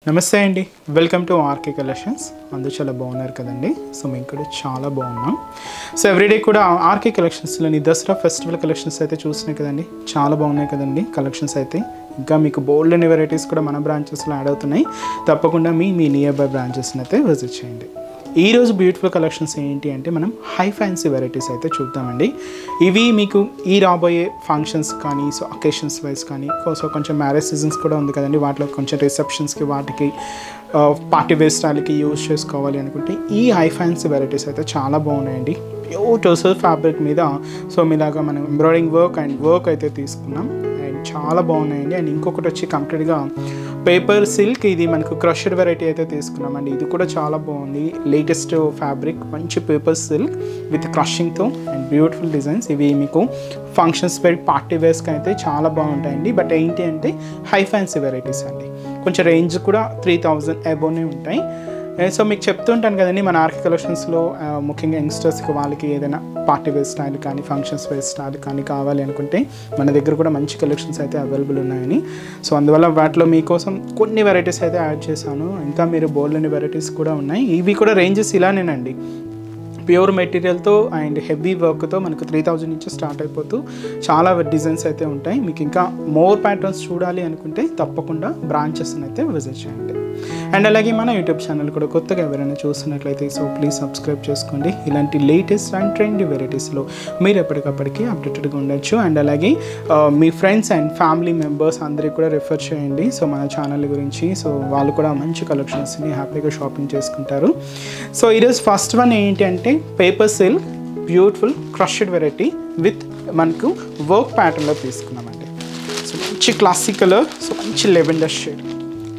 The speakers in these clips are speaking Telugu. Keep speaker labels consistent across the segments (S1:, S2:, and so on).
S1: నమస్తే అండి, వెల్కమ్ టు ఆర్కే కలెక్షన్స్. అందరూ చాలా బాగున్నారు కదండి. సో మేము ఇక్కడ చాలా బాగున్నాం. సో ఎవ్రీడే కూడా ఆర్కే కలెక్షన్స్లోని దసరా ఫెస్టివల్ కలెక్షన్స్ అయితే చూస్తున్నాయి కదండి. చాలా బాగున్నాయి కదండి కలెక్షన్స్ అయితే. ఇంకా మీకు బోల్డ్ అనే వెరైటీస్ కూడా మన బ్రాంచెస్లో యాడ్ అవుతున్నాయి. తప్పకుండా మీ నియర్ బై బ్రాంచెస్ని అయితే విజిట్ చేయండి. ఈరోజు బ్యూటిఫుల్ కలెక్షన్స్ ఏంటి అంటే మనం హై ఫ్యాన్సీ వెరైటీస్ అయితే చూద్దామండి. ఇవి మీకు ఈ రాబోయే ఫంక్షన్స్ కానీ సో అకేషన్స్ వైజ్ కానీ సో కొంచెం మ్యారేజ్ సీజన్స్ కూడా ఉంది కదండి, వాటిలో కొంచెం రిసెప్షన్స్కి వాటికి పార్టీ వేర్ స్టైల్కి యూజ్ చేసుకోవాలి అనుకుంటే ఈ హై ఫ్యాన్సీ వెరైటీస్ అయితే చాలా బాగున్నాయండి. ప్యూర్ టోసల్ ఫ్యాబ్రిక్ మీద సో మీలాగా మనం ఎంబ్రాయిడింగ్ వర్క్ అయితే తీసుకున్నాం అండ్ చాలా బాగున్నాయండి. అండ్ ఇంకొకటి వచ్చి కంప్లీట్గా పేపర్ సిల్క్, ఇది మనకు క్రషర్ వెరైటీ అయితే తీసుకున్నామండి. ఇది కూడా చాలా బాగుంది. లేటెస్ట్ ఫ్యాబ్రిక్, మంచి పేపర్ సిల్క్ విత్ క్రషింగ్తో అండ్ బ్యూటిఫుల్ డిజైన్స్. ఇవి మీకు ఫంక్షన్స్ వేర్ పార్టీ వేర్స్కి అయితే చాలా బాగుంటాయండి. బట్ ఏంటి అంటే హై ఫ్యాన్సీ వెరైటీస్ అండి, కొంచెం రేంజ్ కూడా 3000 అబోనే ఉంటాయి. సో మీకు చెప్తుంటాను కదండి, మన ఆర్కే కలెక్షన్స్లో ముఖ్యంగా యంగ్స్టర్స్కి వాళ్ళకి ఏదైనా పార్టీ వేర్ స్టైల్ కానీ ఫంక్షన్స్ వేర్ స్టైల్ కానీ కావాలి అనుకుంటే మన దగ్గర కూడా మంచి కలెక్షన్స్ అయితే అవైలబుల్ ఉన్నాయని. సో అందువల్ల వాటిలో మీకోసం కొన్ని వెరైటీస్ అయితే యాడ్ చేశాను. ఇంకా మీరు బోల్డ్ అనే వెరైటీస్ కూడా ఉన్నాయి. ఇవి కూడా రేంజెస్ ఇలానేనండి, ప్యూర్ మెటీరియల్తో అండ్ హెవీ వర్క్తో మనకు 3000 నుంచి స్టార్ట్ అయిపోతూ చాలా డిజైన్స్ అయితే ఉంటాయి. మీకు ఇంకా మోర్ ప్యాటర్న్స్ చూడాలి అనుకుంటే తప్పకుండా బ్రాంచెస్ని అయితే విజిట్ చేయండి. అండ్ అలాగే మన యూట్యూబ్ ఛానల్ కూడా కొత్తగా ఎవరైనా చూస్తున్నట్లయితే సో ప్లీజ్ సబ్స్క్రైబ్ చేసుకోండి. ఇలాంటి లేటెస్ట్ అండ్ ట్రెండీ వెరైటీస్లో మీరు ఎప్పటికప్పటికి అప్డేటెడ్గా ఉండొచ్చు. అండ్ అలాగే మీ ఫ్రెండ్స్ అండ్ ఫ్యామిలీ మెంబర్స్ అందరికీ కూడా రిఫర్ చేయండి సో మన ఛానల్ గురించి. సో వాళ్ళు కూడా మంచి కలెక్షన్స్ని హ్యాపీగా షాపింగ్ చేసుకుంటారు. సో ఈరోజు ఫస్ట్ వన్ ఏంటి అంటే paper silk beautiful crushed variety with మనకు వర్క్ ప్యాటర్న్లో తీసుకున్నామండి. సో మంచి క్లాసిక్ కలర్, సో మంచి లెవెండర్ షేడ్,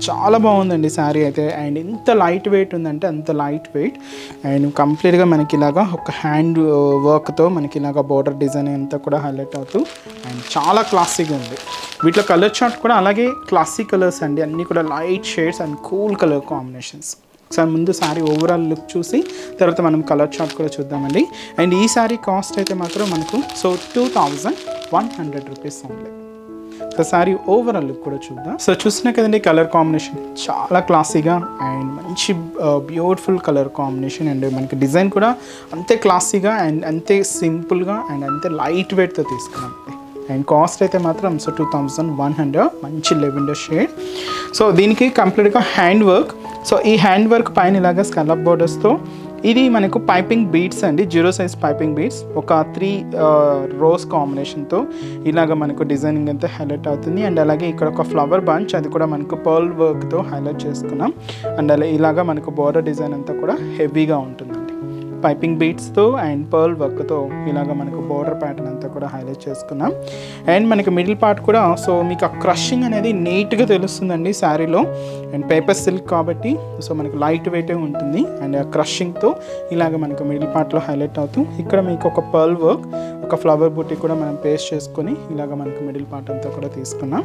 S1: చాలా బాగుందండి శారీ అయితే. అండ్ ఎంత లైట్ వెయిట్ ఉందంటే అంత లైట్ వెయిట్. అండ్ కంప్లీట్గా మనకి ఇలాగా ఒక హ్యాండ్ వర్క్తో మనకి ఇలాగా బోర్డర్ డిజైన్ అంతా కూడా హైలైట్ అవుతూ అండ్ చాలా క్లాసిక్గా ఉంది. వీటిలో కలర్ చార్ట్ కూడా అలాగే క్లాసిక్ కలర్స్ అండి, అన్నీ కూడా light shades and cool colour combinations. Sir ముందు శారీ ఓవరాల్ లుక్ చూసి తర్వాత మనం కలర్ చార్ట్ కూడా చూద్దామండి. అండ్ ఈ శారీ కాస్ట్ అయితే మాత్రం మనకు సో 2100 రూపీస్ ఓన్లీ. ఒకసారి ఓవరాల్ లుక్ కూడా చూద్దాం. సో చూసినా కదండి కలర్ కాంబినేషన్ చాలా క్లాసీగా అండ్ మంచి బ్యూటిఫుల్ కలర్ కాంబినేషన్. అండ్ మనకి డిజైన్ కూడా అంతే క్లాసీగా అండ్ అంతే సింపుల్గా అండ్ అంతే లైట్ వెయిట్తో తీసుకున్నాం. అండ్ కాస్ట్ అయితే మాత్రం సో 2100, మంచి లెవెండర్ షేడ్. సో దీనికి కంప్లీట్గా హ్యాండ్ వర్క్. సో ఈ హ్యాండ్ వర్క్ పైన ఇలాగా స్కలప్ బోర్డర్స్తో ఇది మనకు పైపింగ్ బీడ్స్ అండి, 0 సైజ్ పైపింగ్ బీడ్స్, ఒక 3 రోస్ కాంబినేషన్తో ఇలాగ మనకు డిజైనింగ్ అంతా హైలైట్ అవుతుంది. అండ్ అలాగే ఇక్కడ ఒక ఫ్లవర్ బంచ్, అది కూడా మనకు పర్ల్ వర్క్తో హైలైట్ చేసుకున్నాం. అండ్ అలా ఇలాగా మనకు బోర్డర్ డిజైన్ అంతా కూడా హెవీగా ఉంటుందండి. పైపింగ్ బీడ్స్తో అండ్ పర్ల్ వర్క్తో ఇలాగ మనకు బోర్డర్ ప్యాటర్న్ అంతా కూడా హైలైట్ చేసుకున్నాం. అండ్ మనకి మిడిల్ పార్ట్ కూడా సో మీకు ఆ క్రషింగ్ అనేది నీట్గా తెలుస్తుందండి శారీలో. అండ్ పేపర్ సిల్క్ కాబట్టి సో మనకు లైట్ వెయిటే ఉంటుంది. అండ్ ఆ క్రషింగ్తో ఇలాగ మనకు మిడిల్ పార్ట్లో హైలైట్ అవుతూ ఇక్కడ మీకు ఒక పర్ల్ వర్క్, ఒక ఫ్లవర్ బూటీ కూడా మనం పేస్ట్ చేసుకొని ఇలాగ మనకు మిడిల్ పార్ట్ అంతా కూడా తీసుకున్నాం.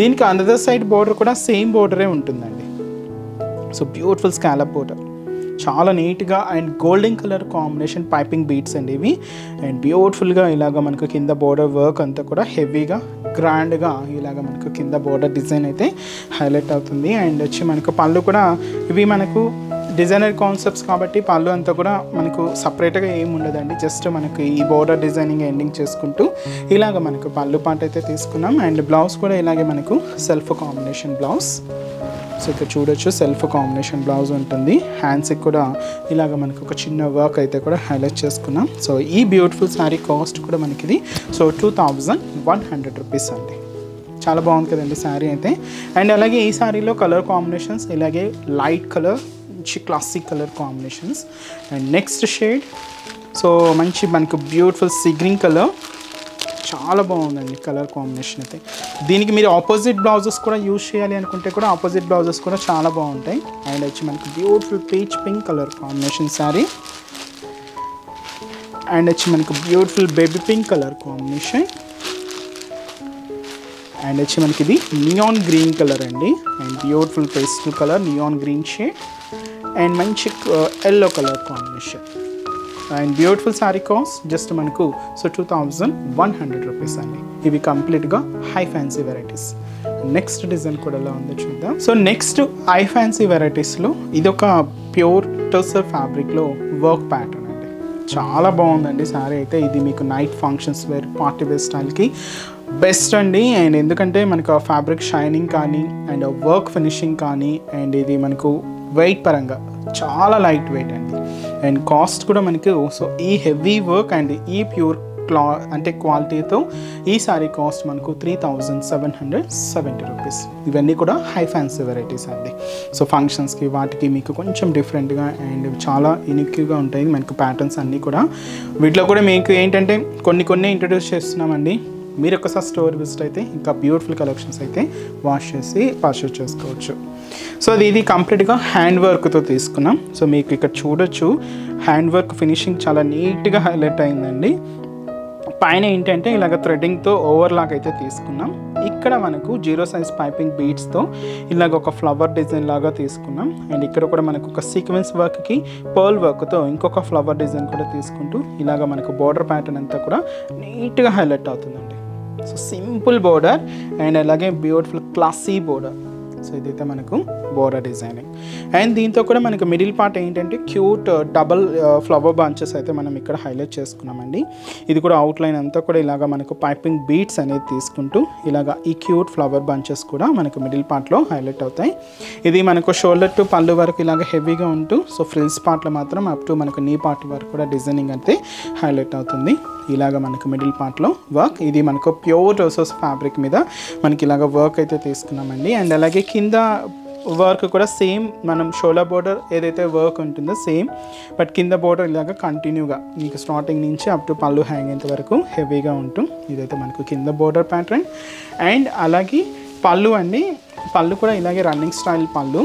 S1: దీనికి అనదర్ సైడ్ బోర్డర్ కూడా సేమ్ బోర్డరే ఉంటుందండి. సో బ్యూటిఫుల్ స్కాలప్ బోర్డర్, చాలా నీట్గా and golden colour combination piping beads అండి ఇవి. అండ్ బ్యూటిఫుల్గా ఇలాగ మనకు కింద బోర్డర్ వర్క్ అంతా కూడా హెవీగా గ్రాండ్గా ఇలాగ మనకు కింద బోర్డర్ డిజైన్ అయితే హైలైట్ అవుతుంది. అండ్ వచ్చి మనకు పళ్ళు కూడా ఇవి మనకు డిజైనర్ కాన్సెప్ట్స్ కాబట్టి పళ్ళు అంతా కూడా మనకు సపరేట్గా ఏమి ఉండదండి, జస్ట్ మనకు ఈ బోర్డర్ డిజైనింగ్ ఎండింగ్ చేసుకుంటూ ఇలాగ మనకు పళ్ళు పాట అయితే తీసుకున్నాం. అండ్ బ్లౌజ్ కూడా ఇలాగే మనకు సెల్ఫ్ కాంబినేషన్ బ్లౌజ్. సో ఇక్కడ చూడొచ్చు సెల్ఫ్ కాంబినేషన్ బ్లౌజ్ ఉంటుంది. హ్యాండ్స్కి కూడా ఇలాగ మనకు ఒక చిన్న వర్క్ అయితే కూడా హైలైట్ చేసుకున్నాం. సో ఈ బ్యూటిఫుల్ శారీ కాస్ట్ కూడా మనకి ఇది సో 2100 రూపీస్ అండి. చాలా బాగుంది కదండి శారీ అయితే. అండ్ అలాగే ఈ శారీలో కలర్ కాంబినేషన్స్ ఇలాగే లైట్ కలర్, మంచి classic colour combinations. And next shade so మంచి మనకు బ్యూటిఫుల్ సీ గ్రీన్ కలర్, చాలా బాగుందండి కలర్ కాంబినేషన్ అయితే. దీనికి మీరు ఆపోజిట్ బ్లౌజెస్ కూడా యూజ్ చేయాలి అనుకుంటే కూడా ఆపోజిట్ బ్లౌజెస్ కూడా చాలా బాగుంటాయి. అండ్ వచ్చి మనకి beautiful peach pink colour combination sari. And వచ్చి మనకు beautiful baby pink colour combination. And వచ్చి మనకి ఇది నియాన్ గ్రీన్ కలర్ అండి. And beautiful pastel colour neon green shade and మంచి yellow colour combination. And beautiful sari cost just మనకు సో 2100 రూపీస్ అండి. ఇవి కంప్లీట్గా high fancy varieties. Next design కూడా ఎలా ఉందో చూద్దాం. సో నెక్స్ట్ ఐ ఫ్యాన్సీ వెరైటీస్లో ఇది ఒక ప్యూర్ టసర్ ఫ్యాబ్రిక్లో వర్క్ ప్యాటర్న్ అండి. చాలా బాగుందండి శారీ అయితే. ఇది మీకు night functions wear, party wear స్టైల్కి బెస్ట్ అండి. అండ్ ఎందుకంటే మనకు ఆ ఫ్యాబ్రిక్ షైనింగ్ కానీ అండ్ వర్క్ ఫినిషింగ్ కానీ అండ్ ఇది మనకు వెయిట్ పరంగా చాలా లైట్ వెయిట్ అండి. అండ్ కాస్ట్ కూడా మనకు సో ఈ హెవీ వర్క్ అండ్ ఈ ప్యూర్ అంటే క్వాలిటీతో ఈ సారీ కాస్ట్ మనకు 3770 రూపీస్. ఇవన్నీ కూడా హై ఫ్యాన్సీ వెరైటీస్ అండి. సో ఫంక్షన్స్కి వాటికి మీకు కొంచెం డిఫరెంట్గా అండ్ చాలా యూనిక్గా ఉంటాయి మనకు ప్యాటర్న్స్ అన్నీ కూడా. వీటిలో కూడా మీకు ఏంటంటే కొన్ని ఇంట్రడ్యూస్ చేస్తున్నామండి. మీరు ఒకసారి స్టోర్ విజిట్ అయితే ఇంకా బ్యూటిఫుల్ కలెక్షన్స్ అయితే వాష్ చేసి పర్చేస్ చేసుకోవచ్చు. సో ఇది కంప్లీట్గా హ్యాండ్ వర్క్తో తీసుకున్నాం. సో మీకు ఇక్కడ చూడొచ్చు హ్యాండ్ వర్క్ ఫినిషింగ్ చాలా నీట్గా హైలైట్ అయిందండి. పైన ఏంటంటే ఇలాగ థ్రెడ్డింగ్తో ఓవర్లాక్ అయితే తీసుకున్నాం. ఇక్కడ మనకు 0 సైజ్ పైపింగ్ బీడ్స్తో ఇలాగ ఒక ఫ్లవర్ డిజైన్ లాగా తీసుకున్నాం. అండ్ ఇక్కడ కూడా మనకు ఒక సీక్వెన్స్ వర్క్కి పర్ల్ వర్క్తో ఇంకొక ఫ్లవర్ డిజైన్ కూడా తీసుకుంటూ ఇలాగ మనకు బోర్డర్ ప్యాటర్న్ అంతా కూడా నీట్గా హైలైట్ అవుతుందండి. సో సింపుల్ బోర్డర్ అండ్ అలాగే బ్యూటిఫుల్ క్లాసీ బోర్డర్. సో ఇదైతే మనకు బోర్డర్ డిజైనింగ్. అండ్ దీంతో కూడా మనకు మిడిల్ పార్ట్ ఏంటంటే క్యూట్ డబల్ ఫ్లవర్ బంచెస్ అయితే మనం ఇక్కడ హైలైట్ చేసుకున్నామండి. ఇది కూడా అవుట్లైన్ అంతా కూడా ఇలాగ మనకు పైపింగ్ బీట్స్ అనేది తీసుకుంటూ ఇలాగ ఈ క్యూట్ ఫ్లవర్ బంచెస్ కూడా మనకు మిడిల్ పార్ట్లో హైలైట్ అవుతాయి. ఇది మనకు షోల్డర్ టు పళ్ళు వరకు ఇలాగ హెవీగా ఉంటూ సో ఫ్రిల్స్ పార్ట్లో మాత్రం అప్ టు మనకు నీ పార్ట్ వరకు కూడా డిజైనింగ్ అయితే హైలైట్ అవుతుంది. ఇలాగ మనకు మిడిల్ పార్ట్లో వర్క్. ఇది మనకు ప్యూర్ రోసెస్ ఫ్యాబ్రిక్ మీద మనకి ఇలాగ వర్క్ అయితే తీసుకున్నామండి. అండ్ అలాగే కింద వర్క్ కూడా సేమ్ మనం షోల్డర్ బోర్డర్ ఏదైతే వర్క్ ఉంటుందో సేమ్, బట్ కింద బోర్డర్ ఇలాగ కంటిన్యూగా మీకు స్టార్టింగ్ నుంచి అప్ టు పళ్ళు హ్యాంగ్ అయ్యేంత వరకు హెవీగా ఉంటుంది. ఇదైతే మనకు కింద బోర్డర్ ప్యాటర్న్. అండ్ అలాగే పళ్ళు అండి, పళ్ళు కూడా ఇలాగే రన్నింగ్ స్టైల్ పళ్ళు.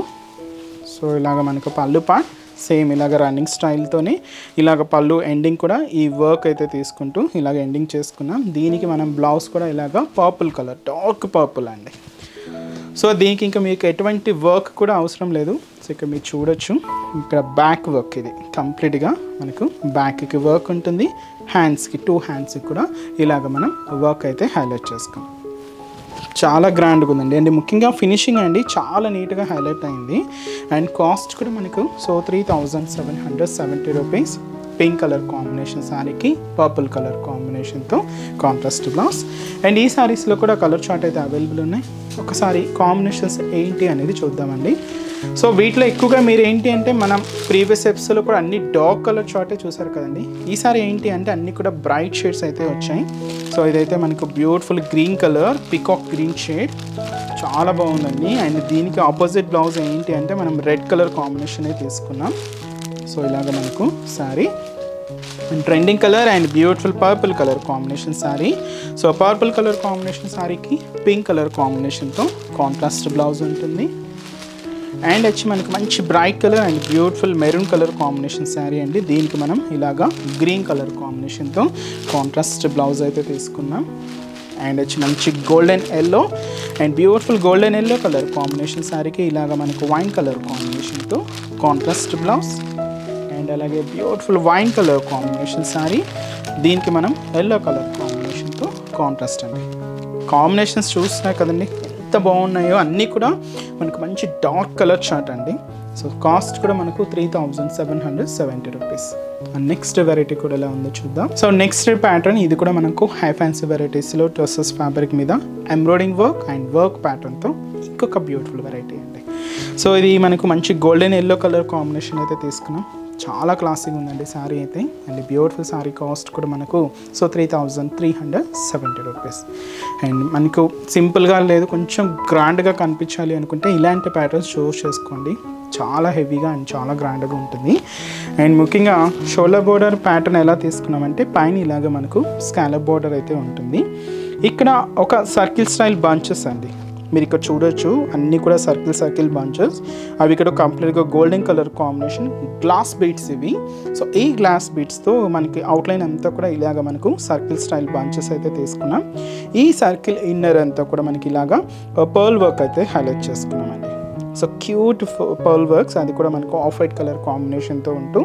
S1: సో ఇలాగ మనకు పళ్ళు పార్ట్ సేమ్ ఇలాగ రన్నింగ్ స్టైల్తోనే ఇలాగ పళ్ళు ఎండింగ్ కూడా ఈ వర్క్ అయితే తీసుకుంటూ ఇలాగ ఎండింగ్ చేసుకున్నాం. దీనికి మనం బ్లౌజ్ కూడా ఇలాగ పర్పుల్ కలర్, డార్క్ పర్పుల్ అండి. సో దీనికి ఇంకా మీకు ఎటువంటి వర్క్ కూడా అవసరం లేదు. సో ఇక్కడ మీరు చూడొచ్చు ఇక్కడ బ్యాక్ వర్క్, ఇది కంప్లీట్గా మనకు బ్యాక్కి వర్క్ ఉంటుంది. హ్యాండ్స్కి 2 హ్యాండ్స్కి కూడా ఇలాగ మనం వర్క్ అయితే హైలైట్ చేసుకున్నాం. చాలా గ్రాండ్గా ఉందండి. అండ్ ముఖ్యంగా ఫినిషింగ్ అండి చాలా నీట్గా హైలైట్ అయింది. అండ్ కాస్ట్ కూడా మనకు so 3770 rupees. Pink colour combination శారీకి పర్పుల్ కలర్ కాంబినేషన్తో కాంట్రాస్ట్ బ్లౌజ్. అండ్ ఈ శారీస్లో కూడా కలర్ చార్ట్ అయితే అవైలబుల్ ఉన్నాయి. ఒకసారి కాంబినేషన్స్ ఏంటి అనేది చూద్దామండి. సో వీటిలో ఎక్కువగా మీరు ఏంటి అంటే మనం ప్రీవియస్ ఎపిసోడ్లో కూడా అన్ని డార్క్ కలర్ చార్టే చూసారు కదండి. ఈసారి ఏంటి అంటే అన్ని కూడా బ్రైట్ షేడ్స్ అయితే వచ్చాయి. సో ఇదైతే మనకు beautiful green colour, peacock green shade, చాలా బాగుందండి. అండ్ దీనికి ఆపోజిట్ బ్లౌజ్ ఏంటి అంటే మనం రెడ్ కలర్ కాంబినేషన్ తీసుకున్నాం. సో ఇలాగ మనకు sari and trending colour and beautiful purple colour combination sari. So purple colour combination శారీకి పింక్ కలర్ కాంబినేషన్తో కాంట్రాస్ట్ బ్లౌజ్ ఉంటుంది. అండ్ వచ్చి మనకు మంచి bright colour and beautiful maroon colour combination sari అండి. దీనికి మనం ఇలాగా గ్రీన్ కలర్ కాంబినేషన్తో కాంట్రాస్ట్ బ్లౌజ్ అయితే తీసుకున్నాం. అండ్ వచ్చి మంచి golden yellow and beautiful golden yellow colour combination శారీకి ఇలాగ మనకు వైన్ కలర్ కాంబినేషన్తో కాంట్రాస్ట్ బ్లౌజ్. అండ్ అలాగే beautiful wine colour combination sari, దీనికి మనం ఎల్లో కలర్ కాంబినేషన్తో కాంట్రాస్ట్ అండి. కాంబినేషన్స్ చూస్తున్నాయి కదండి ఎంత బాగున్నాయో. అన్నీ కూడా మనకు మంచి డార్క్ కలర్ చార్ట్ అండి. సో కాస్ట్ కూడా మనకు 3770 రూపీస్. అండ్ నెక్స్ట్ వెరైటీ కూడా ఎలా ఉందో చూద్దాం. సో నెక్స్ట్ ప్యాటర్న్ ఇది కూడా మనకు హై ఫ్యాన్సీ వెరైటీస్లో డ్రెస్సెస్ ఫ్యాబ్రిక్ మీద ఎంబ్రాయిడింగ్ వర్క్ అండ్ వర్క్ ప్యాటర్న్తో ఇంకొక బ్యూటిఫుల్ వెరైటీ అండి. సో ఇది మనకు మంచి గోల్డెన్ ఎల్లో కలర్ కాంబినేషన్ అయితే తీసుకున్నాం. చాలా క్లాసిక్ ఉందండి శారీ అయితే. అండ్ బ్యూటిఫుల్ శారీ కాస్ట్ కూడా మనకు సో 3370 రూపీస్. అండ్ మనకు సింపుల్గా లేదు కొంచెం గ్రాండ్గా కనిపించాలి అనుకుంటే ఇలాంటి ప్యాటర్న్స్ చూస్ చేసుకోండి. చాలా హెవీగా అండ్ చాలా గ్రాండ్గా ఉంటుంది. అండ్ ముఖ్యంగా షోల్డర్ బోర్డర్ ప్యాటర్న్ ఎలా తీసుకున్నామంటే పైన ఇలాగ మనకు స్కాలప్ బోర్డర్ అయితే ఉంటుంది. ఇక్కడ ఒక సర్కిల్ స్టైల్ బంచెస్ అండి, మీరు ఇక్కడ చూడొచ్చు అన్నీ కూడా సర్కిల్ బంచెస్. అవి ఇక్కడ కంప్లీట్గా golden colour combination glass beads ఇవి. సో ఈ గ్లాస్ బీట్స్తో మనకి అవుట్లైన్ అంతా కూడా ఇలాగ మనకు సర్కిల్ స్టైల్ బంచెస్ అయితే తీసుకున్నాం. ఈ సర్కిల్ ఇన్నర్ అంతా కూడా మనకి ఇలాగా పర్ల్ వర్క్ అయితే హైలైట్ చేసుకున్నామండి. సో క్యూట్ పర్ల్ వర్క్స్, అది కూడా మనకు ఆఫ్ వైట్ కలర్ కాంబినేషన్తో ఉంటూ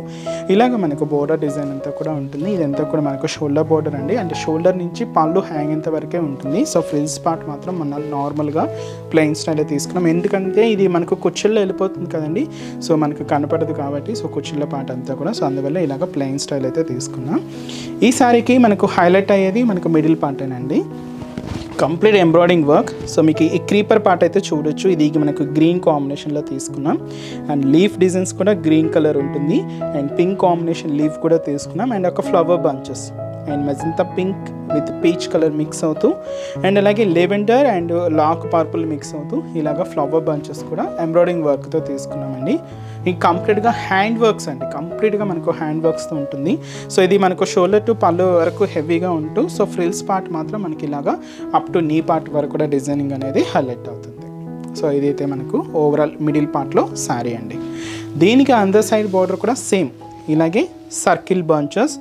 S1: ఇలాగ మనకు బోర్డర్ డిజైన్ అంతా కూడా ఉంటుంది. ఇదంతా కూడా మనకు షోల్డర్ బోర్డర్ అండి, అంటే షోల్డర్ నుంచి పళ్ళు హ్యాంగ్ అంత వరకే ఉంటుంది. సో ఫ్రిల్స్ పార్ట్ మాత్రం మనం నార్మల్గా ప్లెయిన్ స్టైల్లో తీసుకున్నాం, ఎందుకంటే ఇది మనకు కుచ్చిల్లో వెళ్ళిపోతుంది కదండి, సో మనకు కనపడదు కాబట్టి. సో కుచ్చిళ్ళ పార్ట్ అంతా కూడా, సో అందువల్ల ఇలాగ ప్లెయిన్ స్టైల్ అయితే తీసుకున్నాం. ఈ సారీకి మనకు హైలైట్ అయ్యేది మనకు మిడిల్ పార్టేనండి, కంప్లీట్ ఎంబ్రాయిడింగ్ వర్క్. సో మీకు ఈ క్రీపర్ పార్ట్ అయితే చూడొచ్చు, ఇది మనకు గ్రీన్ కాంబినేషన్లో తీసుకున్నాం. అండ్ లీఫ్ డిజైన్స్ కూడా గ్రీన్ కలర్ ఉంటుంది, అండ్ పింక్ కాంబినేషన్ లీఫ్ కూడా తీసుకున్నాం. అండ్ ఒక flower bunches and magenta pink with peach colour mix అవుతూ, అండ్ అలాగే lavender and lock purple mix అవుతూ ఇలాగ ఫ్లవర్ బంచెస్ కూడా ఎంబ్రాయిడింగ్ వర్క్తో తీసుకున్నామండి. ఇది కంప్లీట్గా హ్యాండ్ వర్క్స్ అండి, కంప్లీట్గా మనకు హ్యాండ్ వర్క్స్తో ఉంటుంది. సో ఇది మనకు షోల్డర్ టు పళ్ళు వరకు హెవీగా ఉంటూ, సో ఫ్రిల్స్ పార్ట్ మాత్రం మనకి ఇలాగా అప్ టు నీ పార్ట్ వరకు కూడా డిజైనింగ్ అనేది హైలైట్ అవుతుంది. సో ఇదైతే మనకు ఓవరాల్ మిడిల్ పార్ట్లో శారీ అండి. దీనికి అందర్ సైడ్ బార్డర్ కూడా సేమ్ ఇలాగే సర్కిల్ బంచెస్,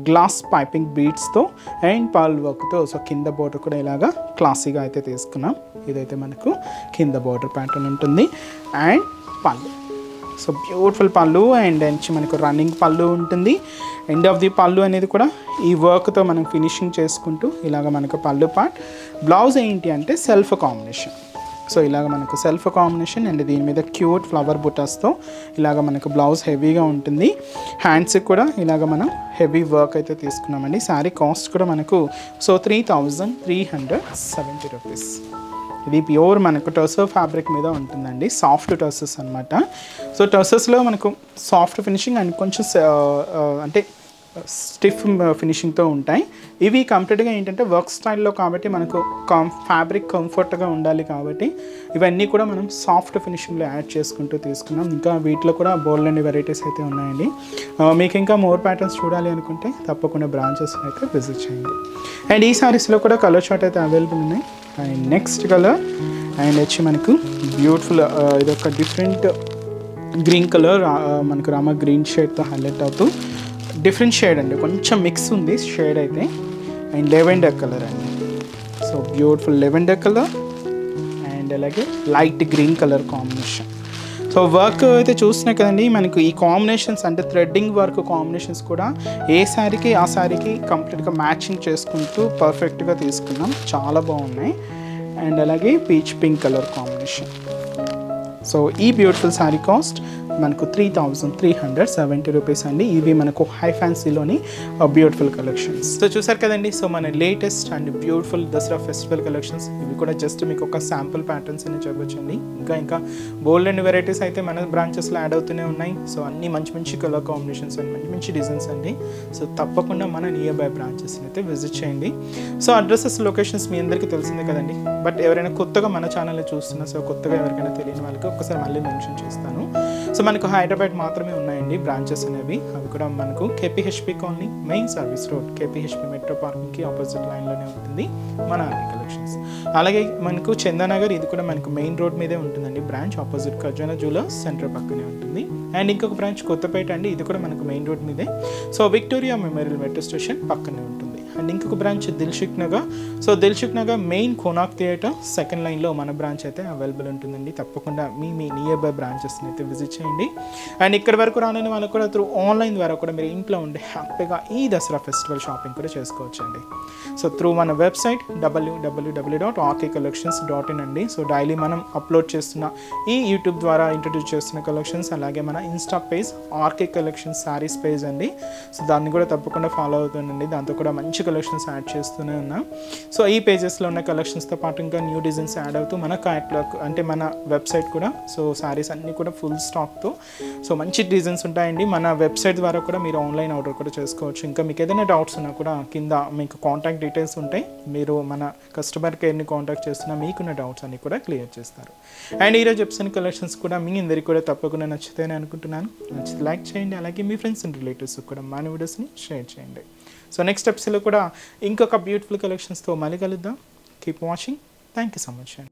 S1: గ్లాస్ పైపింగ్ బీడ్స్తో అండ్ పర్ల్ వర్క్తో, సో కింద బార్డర్ కూడా ఇలాగా క్లాసీగా అయితే తీసుకున్నాం. ఇదైతే మనకు కింద బార్డర్ ప్యాటర్న్ ఉంటుంది. అండ్ పళ్ళు, సో బ్యూటిఫుల్ పళ్ళు, అండ్ మనకు రన్నింగ్ పళ్ళు ఉంటుంది. ఎండ్ ఆఫ్ ది పళ్ళు అనేది కూడా ఈ వర్క్తో మనం ఫినిషింగ్ చేసుకుంటూ ఇలాగ మనకు పళ్ళు పార్ట్. బ్లౌజ్ ఏంటి అంటే సెల్ఫ్ కాంబినేషన్, సో ఇలాగ మనకు సెల్ఫ్ కాంబినేషన్ అండ్ దీని మీద క్యూట్ ఫ్లవర్ బుటాస్తో ఇలాగ మనకు బ్లౌజ్ హెవీగా ఉంటుంది. హ్యాండ్స్కి కూడా ఇలాగ మనం హెవీ వర్క్ అయితే తీసుకున్నామండి. శారీ కాస్ట్ కూడా మనకు సో 3,370 రూపీస్. ఇది ప్యూర్ మనకు టర్సర్ ఫ్యాబ్రిక్ మీద ఉంటుందండి, సాఫ్ట్ టర్సర్స్ అనమాట. సో టర్సర్స్లో మనకు సాఫ్ట్ ఫినిషింగ్ అండ్ కొంచెం అంటే స్టిఫ్ ఫినిషింగ్తో ఉంటాయి. ఇవి కంప్లీట్గా ఏంటంటే వర్క్ స్టైల్లో కాబట్టి మనకు ఫ్యాబ్రిక్ కంఫర్ట్గా ఉండాలి కాబట్టి ఇవన్నీ కూడా మనం సాఫ్ట్ ఫినిషింగ్లో యాడ్ చేసుకుంటూ తీసుకున్నాం. ఇంకా వీటిలో కూడా బోల్డ్ అండ్ వెరైటీస్ అయితే ఉన్నాయండి. మీకు ఇంకా మోర్ ప్యాటర్న్స్ చూడాలి అనుకుంటే తప్పకుండా బ్రాంచెస్ అయితే విజిట్ చేయండి. అండ్ ఈ సారీస్లో కూడా కలర్ చార్ట్ అయితే అవైలబుల్ ఉన్నాయి. అండ్ నెక్స్ట్ కలర్ అండ్ వచ్చి మనకు బ్యూటిఫుల్ ఇదొక డిఫరెంట్ గ్రీన్ కలర్, మనకు రామ గ్రీన్ షేడ్తో హైలైట్ అవుతూ డిఫరెంట్ షేడ్ అండి, కొంచెం మిక్స్ ఉంది షేడ్ అయితే. అండ్ లెవెండర్ కలర్ అండి, so beautiful lavender colour and అలాగే light green colour combination. So work అయితే చూస్తున్నాయి కదండి, మనకు ఈ కాంబినేషన్స్ అంటే థ్రెడ్డింగ్ వర్క్ కాంబినేషన్స్ కూడా ఏ శారీకి ఆ శారీకి కంప్లీట్గా మ్యాచింగ్ చేసుకుంటూ పర్ఫెక్ట్గా తీసుకున్నాం, చాలా బాగున్నాయి. అండ్ అలాగే peach pink colour combination. So ఈ బ్యూటిఫుల్ శారీ కాస్ట్ మనకు 3,370 రూపీస్ అండి. ఇవి మనకు హై ఫ్యాన్సీలోని బ్యూటిఫుల్ కలెక్షన్స్. సో చూసారు కదండి, సో మన latest and beautiful Dasara festival collections. ఇవి కూడా జస్ట్ మీకు ఒక శాంపుల్ ప్యాటర్న్స్ అని చెప్పొచ్చండి. ఇంకా బోల్డ్ అండ్ వెరైటీస్ అయితే మన బ్రాంచెస్లో యాడ్ అవుతూనే ఉన్నాయి. సో అన్ని మంచి కలర్ కాంబినేషన్స్ అండ్ మంచి డిజైన్స్ అండి. సో తప్పకుండా మన నియర్ బై బ్రాంచెస్ని అయితే విజిట్ చేయండి. సో అడ్రసెస్ లొకేషన్స్ మీ అందరికీ తెలిసిందే కదండి, బట్ ఎవరైనా కొత్తగా మన ఛానల్ని చూస్తున్నా, సో కొత్తగా ఎవరికైనా తెలియని వాళ్ళకి ఒక్కసారి మళ్ళీ మెన్షన్ చేస్తాను. సో మనకు హైదరాబాద్ మాత్రమే ఉన్నాయండి బ్రాంచెస్ అనేవి. అవి కూడా మనకు KPHB colony main service road, KPHB metro పార్కింగ్కి ఆపోజిట్ లైన్లోనే ఉంటుంది మన ఆర్కే కలెక్షన్స్. అలాగే మనకు చందానగర్, ఇది కూడా మనకు మెయిన్ రోడ్ మీదే ఉంటుందండి బ్రాంచ్, ఆపోజిట్ ఖజానా జ్యువెలర్స్ సెంటర్ పక్కనే ఉంటుంది. అండ్ ఇంకొక బ్రాంచ్ కొత్తపేట అండి, ఇది కూడా మనకు మెయిన్ రోడ్ మీదే, so Victoria memorial metro station పక్కనే ఉంటుంది. అండ్ ఇంకొక branch Dilsukh Nagar, so Dilsukh Nagar main Konark theatre second లైన్లో మన బ్రాంచ్ అయితే అవైలబుల్ ఉంటుందండి. తప్పకుండా మీ నియర్ బై బ్రాంచెస్ని అయితే విజిట్ చేయండి. అండ్ ఇక్కడ వరకు రాని వాళ్ళకు కూడా త్రూ ఆన్లైన్ ద్వారా కూడా మీరు ఇంట్లో ఉండి హ్యాపీగా ఈ దసరా ఫెస్టివల్ షాపింగ్ కూడా చేసుకోవచ్చండి. సో త్రూ మన వెబ్సైట్ www.rkcollections.in అండి. సో డైలీ మనం అప్లోడ్ చేస్తున్న ఈ యూట్యూబ్ ద్వారా ఇంట్రడ్యూస్ చేస్తున్న కలెక్షన్స్, అలాగే మన insta page RK collections saris page అండి. సో దాన్ని కూడా తప్పకుండా ఫాలో అవుతుండండి, దాంతో కూడా మంచి కలెక్షన్స్ యాడ్ చేస్తూనే ఉన్నాం. సో ఈ పేజెస్లో ఉన్న కలెక్షన్స్తో పాటు ఇంకా న్యూ డిజైన్స్ యాడ్ అవుతూ మన క్యాట్లాగ్ అంటే మన వెబ్సైట్ కూడా, సో శారీస్ అన్నీ కూడా ఫుల్ స్టాక్తో, సో మంచి డిజైన్స్ ఉంటాయండి. మన వెబ్సైట్ ద్వారా కూడా మీరు ఆన్లైన్ ఆర్డర్ కూడా చేసుకోవచ్చు. ఇంకా మీకు ఏదైనా డౌట్స్ ఉన్నా కూడా కింద మీకు కాంటాక్ట్ డీటెయిల్స్ ఉంటాయి, మీరు మన కస్టమర్ కేర్ని కాంటాక్ట్ చేస్తున్నా మీకున్న డౌట్స్ అన్ని కూడా క్లియర్ చేస్తారు. అండ్ ఈరోజు చెప్తున్న కలెక్షన్స్ కూడా మీ అందరికీ కూడా తప్పకుండా నచ్చుతాయని అనుకుంటున్నాను. నచ్చితే లైక్ చేయండి, అలాగే మీ ఫ్రెండ్స్ అండ్ రిలేటివ్స్ కూడా మన వీడియోస్ని షేర్ చేయండి. సో నెక్స్ట్ ఎపిసోడ్లో కూడా ఇంకొక బ్యూటిఫుల్ కలెక్షన్స్తో మళ్ళీ కలుద్దాం. Keep watching. Thank you so much అండి.